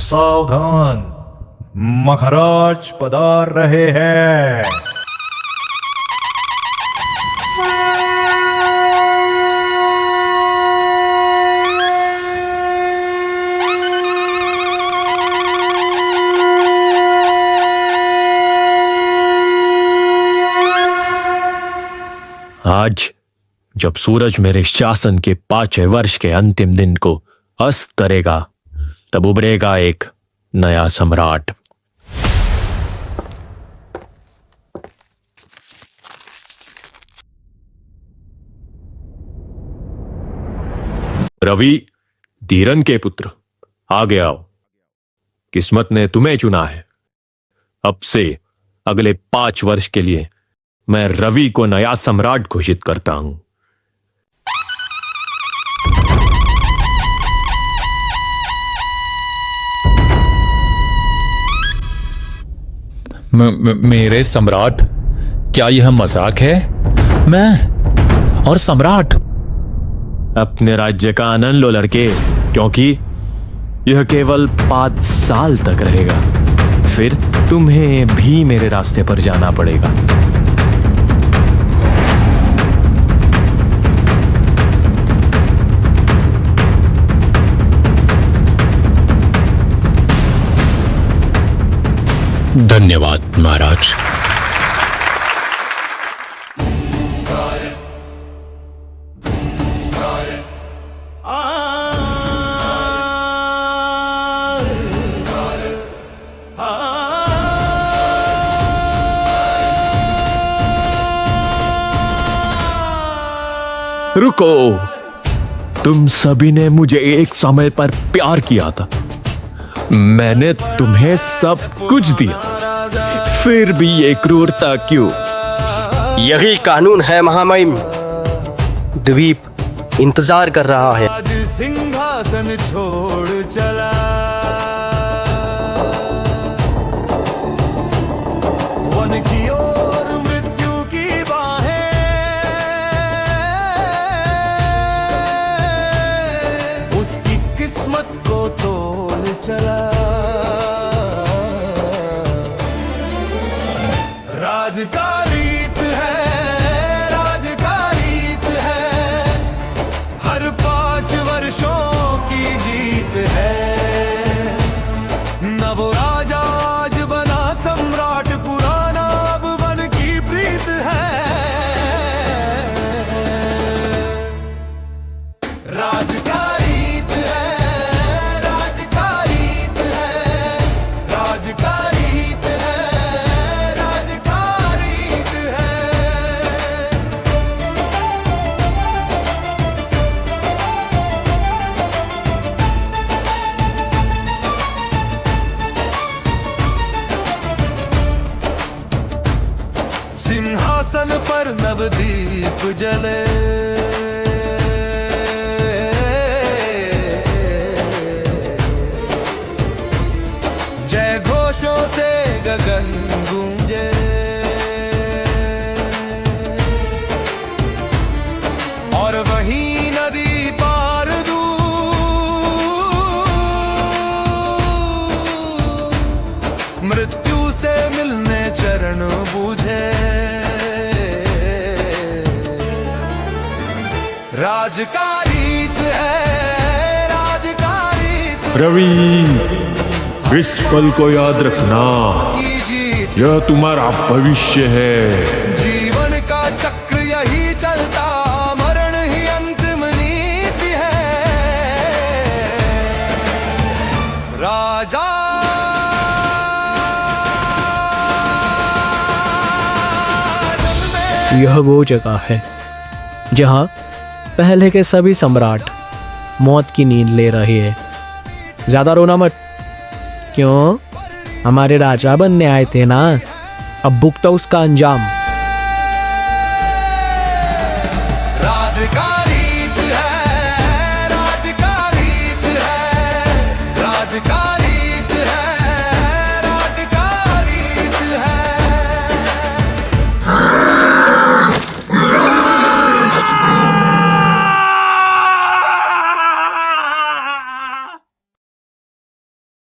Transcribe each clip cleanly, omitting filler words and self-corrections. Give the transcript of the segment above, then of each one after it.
सावधान, महाराज पधार रहे हैं। आज जब सूरज मेरे शासन के 5वें वर्ष के अंतिम दिन को अस्त करेगा, तब उभरेगा एक नया सम्राट। रवि, धीरन के पुत्र, आगे आओ। किस्मत ने तुम्हें चुना है। अब से अगले 5 वर्ष के लिए मैं रवि को नया सम्राट घोषित करता हूं। मेरे सम्राट, क्या यह मजाक है? मैं और सम्राट? अपने राज्य का आनंद लो लड़के, क्योंकि यह केवल 5 साल तक रहेगा। फिर तुम्हें भी मेरे रास्ते पर जाना पड़ेगा। धन्यवाद महाराज। रुको, तुम सभी ने मुझे एक समय पर प्यार किया था। मैंने तुम्हें सब कुछ दिया, फिर भी ये क्रूरता क्यों? यही कानून है महामहिम। द्वीप इंतजार कर रहा है। आज सिंहासन छोड़ चला, वन की ओर मृत्यु की बाहें, उसकी किस्मत को तोल चला। राज का रीत है, राज का रीत है, हर 5 वर्षों की जीत है। न वो राजा आज बना सम्राट, पुराना अब वन की प्रीत है। राज का रीत है, राज का रीत है, राज का रीत है, राज का रीत है। सिंहासन पर नवदीप जले, जय घोषों से गगन गूंजे। और वहीं नदी पार दूर मृत्यु से मिलने चरण बूझे। राज का रीत है, राज का रीत रवि, इस पल को याद रखना, की जीत। यह तुम्हारा भविष्य है। जीवन का चक्र यही चलता, मरण ही अंतिम नीति है। राजा यह वो जगह है जहां पहले के सभी सम्राट मौत की नींद ले रहे हैं। ज्यादा रोना मत। क्यों? हमारे राजा बनने आए थे ना, अब भुगतो उसका अंजाम। राज का रीत है, राज का रीत है, राज का रीत है, राज का रीत है।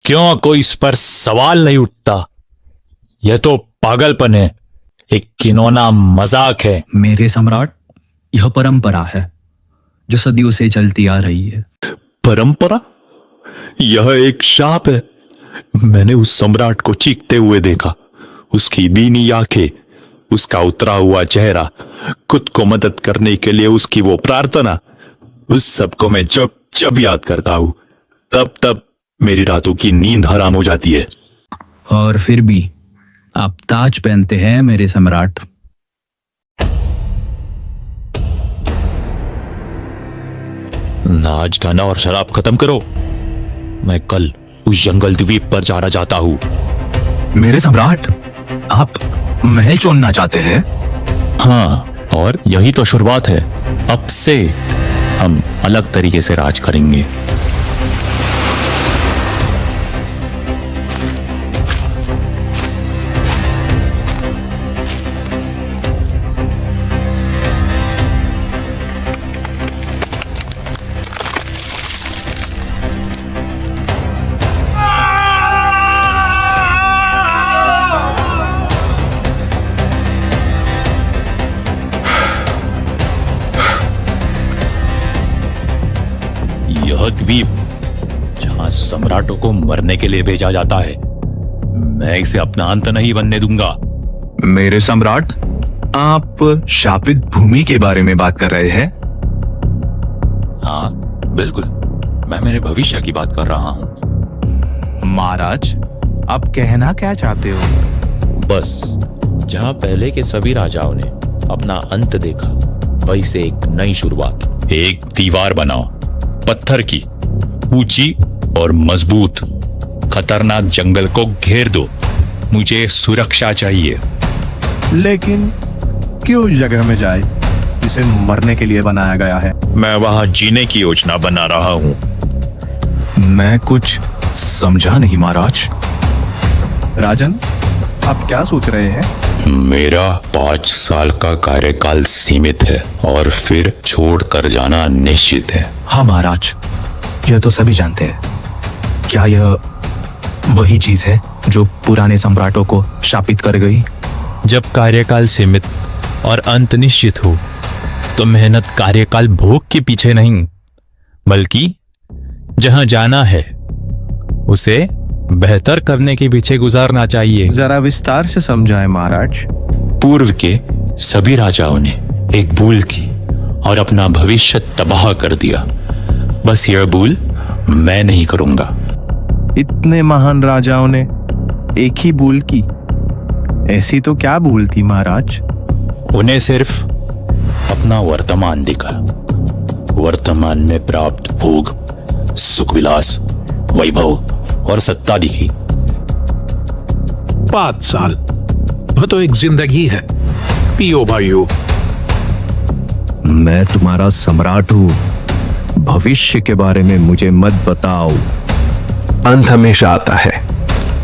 क्यों कोई इस पर सवाल नहीं उठता? यह तो पागलपन है, एक किनौना मजाक है। मेरे सम्राट, यह परंपरा है जो सदियों से चलती आ रही है। परंपरा? यह एक शाप है। मैंने उस सम्राट को चीखते हुए देखा, उसकी बीनी आंखें, उसका उतरा हुआ चेहरा, खुद को मदद करने के लिए उसकी वो प्रार्थना, उस सब को मैं जब जब याद करता हूं तब तब मेरी रातों की नींद हराम हो जाती है। और फिर भी आप ताज पहनते हैं मेरे सम्राट। नाच गाना और शराब खत्म करो। मैं कल उस जंगल द्वीप पर जाना चाहता हूं। मेरे सम्राट, आप महल चुनना चाहते हैं? हाँ, और यही तो शुरुआत है। अब से हम अलग तरीके से राज करेंगे। यह द्वीप जहां सम्राटों को मरने के लिए भेजा जाता है, मैं इसे अपना अंत नहीं बनने दूंगा। मेरे सम्राट, आप शापित भूमि के बारे में बात कर रहे हैं? हाँ बिल्कुल, मैं मेरे भविष्य की बात कर रहा हूं। महाराज, आप कहना क्या चाहते हो? बस जहां पहले के सभी राजाओं ने अपना अंत देखा, वहीं से एक नई शुरुआत। एक दीवार बनाओ, पत्थर की, ऊंची और मजबूत। खतरनाक जंगल को घेर दो। मुझे सुरक्षा चाहिए। लेकिन क्यों उस जगह में जाए जिसे मरने के लिए बनाया गया है? मैं वहां जीने की योजना बना रहा हूं। मैं कुछ समझा नहीं महाराज। राजन, आप क्या सोच रहे हैं? मेरा 5 साल का कार्यकाल सीमित है और फिर छोड़कर जाना निश्चित है। हाँ महाराज, यह तो सभी जानते हैं। क्या यह वही चीज है जो पुराने सम्राटों को शापित कर गई? जब कार्यकाल सीमित और अंत निश्चित हो तो मेहनत कार्यकाल भोग के पीछे नहीं, बल्कि जहां जाना है उसे बेहतर करने के पीछे गुजारना चाहिए। जरा विस्तार से समझाएं महाराज। पूर्व के सभी राजाओं ने एक भूल की और अपना भविष्य तबाह कर दिया। बस यह भूल मैं नहीं करूंगा। इतने महान राजाओं ने एक ही भूल की। ऐसी तो क्या भूल थी महाराज? उन्हें सिर्फ अपना वर्तमान दिखा। वर्तमान में प्राप्त भोग, सुख विलास, वैभव और सत्ता दिखी। 5 साल, वह तो एक जिंदगी है। पियो भाइयों। मैं तुम्हारा सम्राट हूं। भविष्य के बारे में मुझे मत बताओ। अंत हमेशा आता है,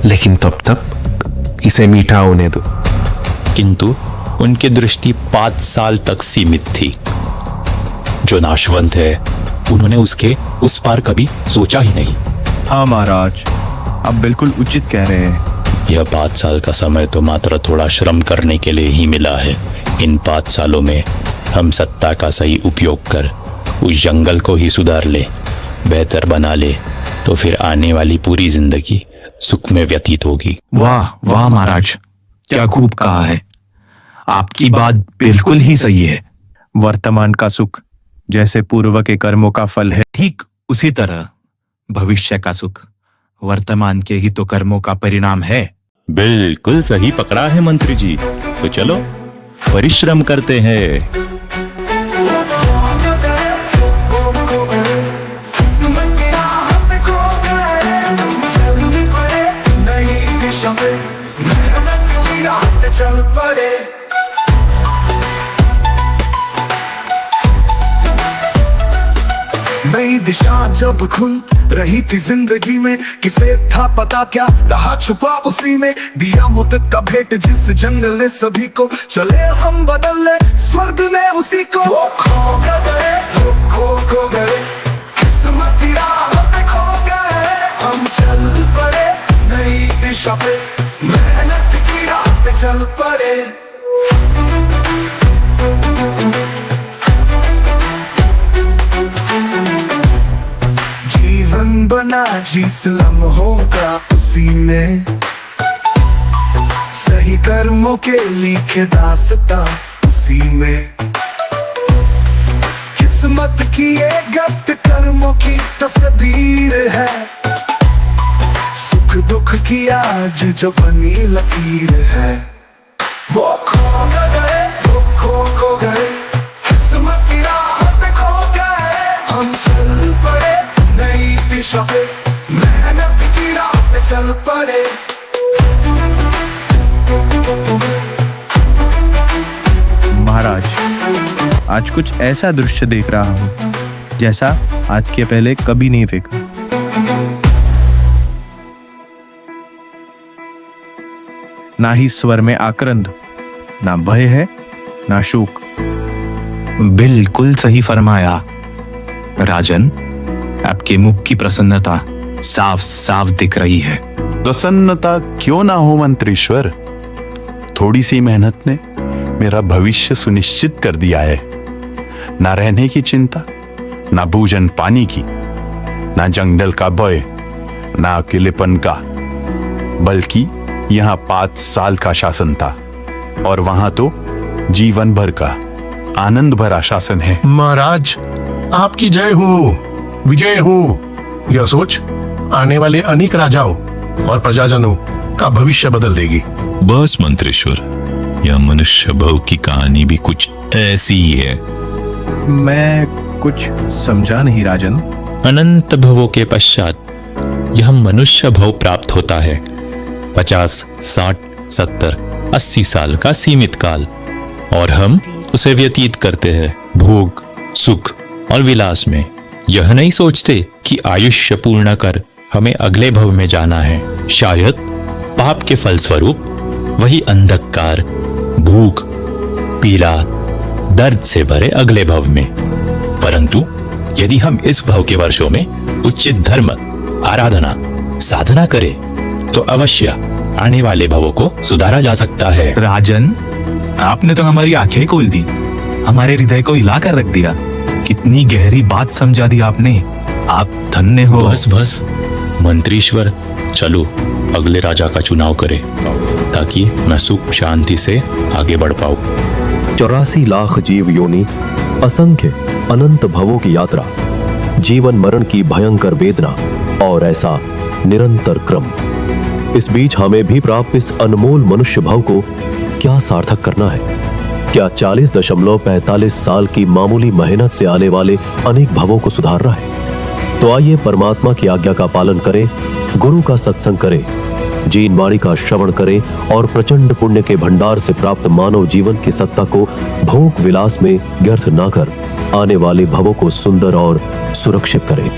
लेकिन तब तक इसे मीठा होने दो। किंतु उनकी दृष्टि 5 साल तक सीमित थी। जो नाशवंत है, उन्होंने उसके उस पार कभी सोचा ही नहीं। हाँ महाराज, आप बिल्कुल उचित कह रहे हैं। यह 5 साल का समय तो मात्र थोड़ा श्रम करने के लिए ही मिला है। इन 5 सालों में हम सत्ता का सही उपयोग कर उस जंगल को ही सुधार ले, बेहतर बना ले, तो फिर आने वाली पूरी जिंदगी सुख में व्यतीत होगी। वाह वाह महाराज, क्या खूब कहा है। आपकी बात बिल्कुल ही सही है। वर्तमान का सुख जैसे पूर्व के कर्मों का फल है, ठीक उसी तरह भविष्य का सुख वर्तमान के ही तो कर्मों का परिणाम है। बिल्कुल सही पकड़ा है मंत्री जी। तो चलो परिश्रम करते हैं। चल पड़े नई दिशा जब खुल रही थी जिंदगी में, किसे था पता क्या रहा छुपा उसी में। दिया मुद्दत का भेंट जिस जंगल ने सभी को, चले हम बदल ले स्वर्ग ने उसी को। वो खो गए, वो खो गए, किस्मत की राह पे खो गए, हम चल पड़े। अपना जिस लम्हों का उसी में, सही कर्मों के लिखे दास्तां उसी में। किस्मत की ये गत कर्मों की तस्वीर है, सुख दुख की आज जो बनी लकीर है। वो खो गए, वो खो गए, किस्मत की राह पे खो गए। हम चल पड़े नई दिशा पे, मेहनत की राह पे चल पड़े। महाराज, आज कुछ ऐसा दृश्य देख रहा हूं जैसा आज के पहले कभी नहीं देखा। ना ही स्वर में आक्रंद, ना भय है, ना शोक। बिल्कुल सही फरमाया राजन। आपके मुख की प्रसन्नता साफ साफ दिख रही है। प्रसन्नता क्यों ना हो मंत्रीश्वर, थोड़ी सी मेहनत ने मेरा भविष्य सुनिश्चित कर दिया है। ना रहने की चिंता, ना भोजन पानी की, ना जंगल का भय, ना अकेलेपन का, बल्कि यहाँ 5 साल का शासन था और वहां तो जीवन भर का आनंद भरा शासन है। महाराज, आपकी जय हो, विजय हो। यह सोच आने वाले अनेक राजाओं और प्रजाजनों का भविष्य बदल देगी। बस मंत्रेश्वर, यह मनुष्य भव की कहानी भी कुछ ऐसी ही है। मैं कुछ समझा नहीं राजन। अनंत भवों के पश्चात यह मनुष्य भव प्राप्त होता है। 50, 60, 70, 80 साल का सीमित काल, और हम उसे व्यतीत करते हैं भोग, सुख और विलास में। यह नहीं सोचते कि आयुष्य पूर्ण कर हमें अगले भव में जाना है। शायद पाप के फलस्वरूप वही अंधकार, भूख, पीड़ा, दर्द से भरे अगले भव में। परंतु यदि हम इस भव के वर्षों में उचित धर्म, आराधना, साधना करें तो अवश्य आने वाले भवों को सुधारा जा सकता है। राजन, आपने तो हमारी आंखें खोल दी, हमारे हृदय को हिलाकर रख दिया। कितनी गहरी बात समझा दी आपने। आप धन्य हो। बस बस मंत्रीश्वर, चलो अगले राजा का चुनाव करें ताकि मैं सुख शांति से आगे बढ़ पाऊं। 84 लाख जीव योनि, असंख्य अनंत भवों की यात्रा, जीवन मरण की भयंकर वेदना और ऐसा निरंतर क्रम। इस बीच हमें भी प्राप्त इस अनमोल मनुष्य भाव को क्या सार्थक करना है? क्या 40.45 साल की मामूली मेहनत से आने वाले अनेक भवों को सुधारना है? तो आइए परमात्मा की आज्ञा का पालन करें, गुरु का सत्संग करें, जीन वाणी का श्रवण करें और प्रचंड पुण्य के भंडार से प्राप्त मानव जीवन की सत्ता को भोग विलास में व्यर्थ न कर आने वाले भवों को सुंदर और सुरक्षित करें।